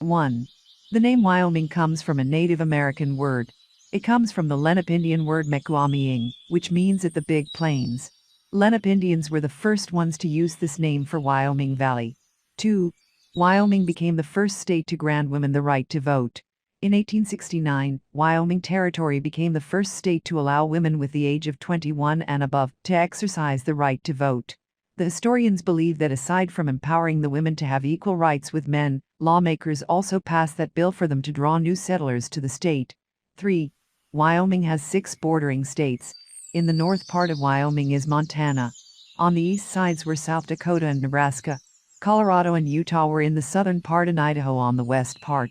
1. The name Wyoming comes from a Native American word. It comes from the Lenape Indian word mekwamiing, which means at the Big Plains. Lenape Indians were the first ones to use this name for Wyoming Valley. 2. Wyoming became the first state to grant women the right to vote. In 1869, Wyoming Territory became the first state to allow women with the age of 21 and above to exercise the right to vote. The historians believe that aside from empowering the women to have equal rights with men, lawmakers also passed that bill for them to draw new settlers to the state. 3. Wyoming has 6 bordering states. In the north part of Wyoming is Montana. On the east sides were South Dakota and Nebraska. Colorado and Utah were in the southern part and Idaho on the west part.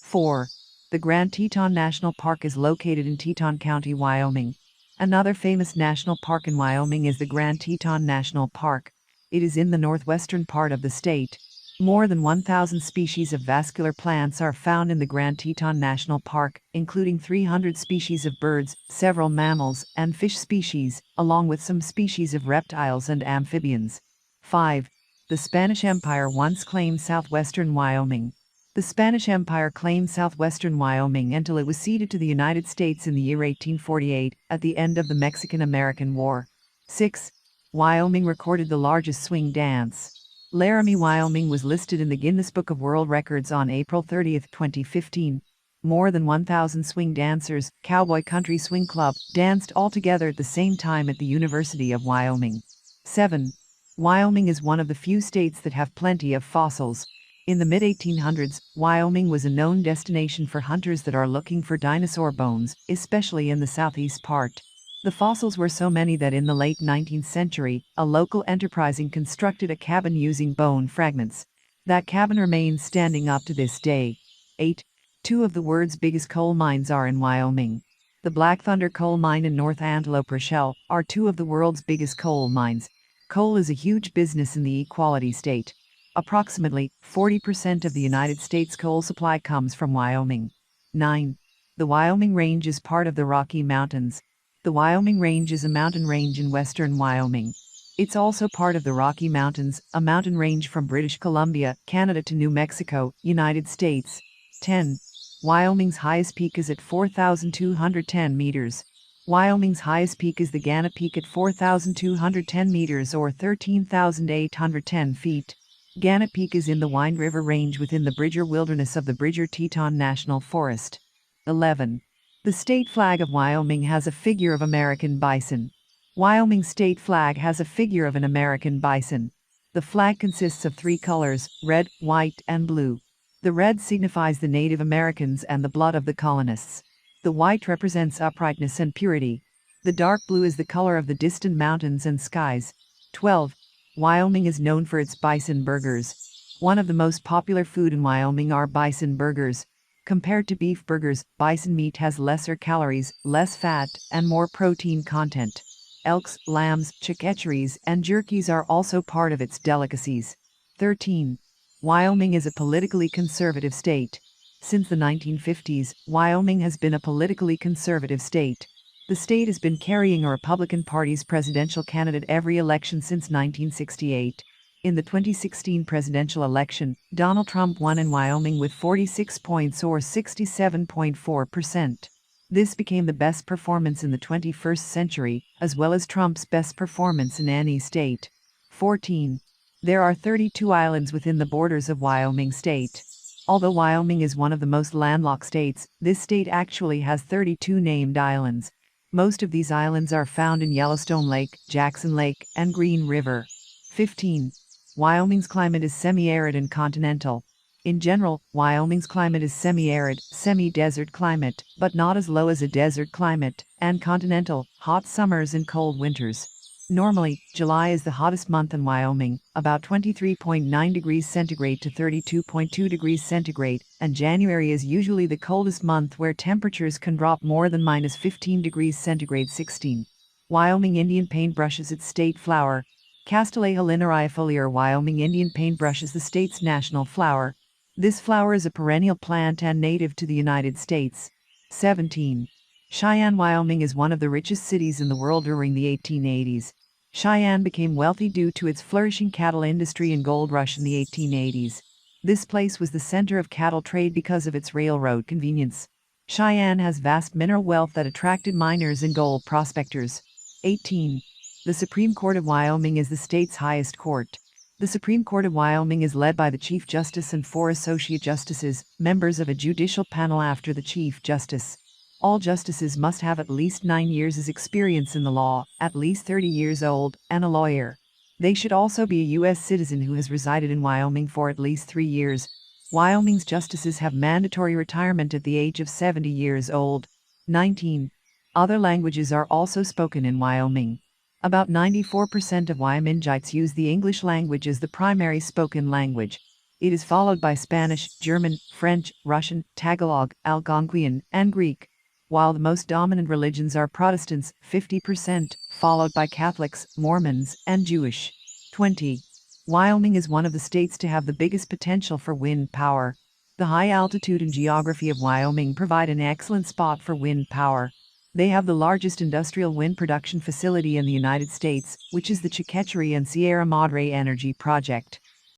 4. The Grand Teton National Park is located in Teton County, Wyoming. Another famous national park in Wyoming is the Grand Teton National Park. It is in the northwestern part of the state. More than 1,000 species of vascular plants are found in the Grand Teton National Park, including 300 species of birds, several mammals, and fish species, along with some species of reptiles and amphibians. 5. The Spanish Empire once claimed southwestern Wyoming. The Spanish Empire claimed southwestern Wyoming until it was ceded to the United States in the year 1848, at the end of the Mexican-American War. 6. Wyoming recorded the largest swing dance. Laramie, Wyoming was listed in the Guinness Book of World Records on April 30, 2015. More than 1,000 swing dancers, Cowboy Country Swing Club, danced all together at the same time at the University of Wyoming. 7. Wyoming is one of the few states that have plenty of fossils. In the mid-1800s, Wyoming was a known destination for hunters that are looking for dinosaur bones, especially in the southeast part. The fossils were so many that in the late 19th century, a local enterprising constructed a cabin using bone fragments. That cabin remains standing up to this day. 8. 2 of the world's biggest coal mines are in Wyoming. The Black Thunder Coal Mine and North Antelope Rochelle are 2 of the world's biggest coal mines. Coal is a huge business in the Equality State. Approximately 40% of the United States coal supply comes from Wyoming. 9. The Wyoming Range is part of the Rocky Mountains. The Wyoming Range is a mountain range in western Wyoming. It's also part of the Rocky Mountains, a mountain range from British Columbia, Canada to New Mexico, United States. 10. Wyoming's highest peak is at 4,210 meters. Wyoming's highest peak is the Gannett Peak at 4,210 meters or 13,810 feet. Gannett Peak is in the Wind River Range within the Bridger Wilderness of the Bridger-Teton National Forest. 11. The state flag of Wyoming has a figure of American bison. Wyoming's state flag has a figure of an American bison. The flag consists of 3 colors, red, white, and blue. The red signifies the Native Americans and the blood of the colonists. The white represents uprightness and purity. The dark blue is the color of the distant mountains and skies. 12. Wyoming is known for its bison burgers. One of the most popular food in Wyoming are bison burgers. Compared to beef burgers, bison meat has lesser calories, less fat, and more protein content. Elks, lambs, chickpeas, and jerkies are also part of its delicacies. 13. Wyoming is a politically conservative state. Since the 1950s, Wyoming has been a politically conservative state. The state has been carrying a Republican Party's presidential candidate every election since 1968. In the 2016 presidential election, Donald Trump won in Wyoming with 46 points or 67.4%. This became the best performance in the 21st century, as well as Trump's best performance in any state. 14. There are 32 islands within the borders of Wyoming state. Although Wyoming is one of the most landlocked states, this state actually has 32 named islands. Most of these islands are found in Yellowstone Lake, Jackson Lake, and Green River. 15. Wyoming's climate is semi-arid and continental. In general, Wyoming's climate is semi-arid, semi-desert climate, but not as low as a desert climate, and continental, hot summers and cold winters. Normally, July is the hottest month in Wyoming, about 23.9 degrees centigrade to 32.2 degrees centigrade, and January is usually the coldest month where temperatures can drop more than minus 15 degrees centigrade. 16. Wyoming Indian paintbrush is its state flower. Castanea linearia Wyoming Indian paintbrush is the state's national flower. This flower is a perennial plant and native to the United States. 17. Cheyenne, Wyoming is one of the richest cities in the world during the 1880s. Cheyenne became wealthy due to its flourishing cattle industry and gold rush in the 1880s. This place was the center of cattle trade because of its railroad convenience. Cheyenne has vast mineral wealth that attracted miners and gold prospectors. 18. The Supreme Court of Wyoming is the state's highest court. The Supreme Court of Wyoming is led by the Chief Justice and 4 Associate Justices, members of a judicial panel after the Chief Justice. All justices must have at least 9 years' experience in the law, at least 30 years old, and a lawyer. They should also be a U.S. citizen who has resided in Wyoming for at least 3 years. Wyoming's justices have mandatory retirement at the age of 70 years old. 19. Other languages are also spoken in Wyoming. About 94% of Wyomingites use the English language as the primary spoken language. It is followed by Spanish, German, French, Russian, Tagalog, Algonquian, and Greek. While the most dominant religions are Protestants, 50%, followed by Catholics, Mormons, and Jewish. 20. Wyoming is one of the states to have the biggest potential for wind power. The high altitude and geography of Wyoming provide an excellent spot for wind power. They have the largest industrial wind production facility in the United States, which is the Chickatree and Sierra Madre Energy Project.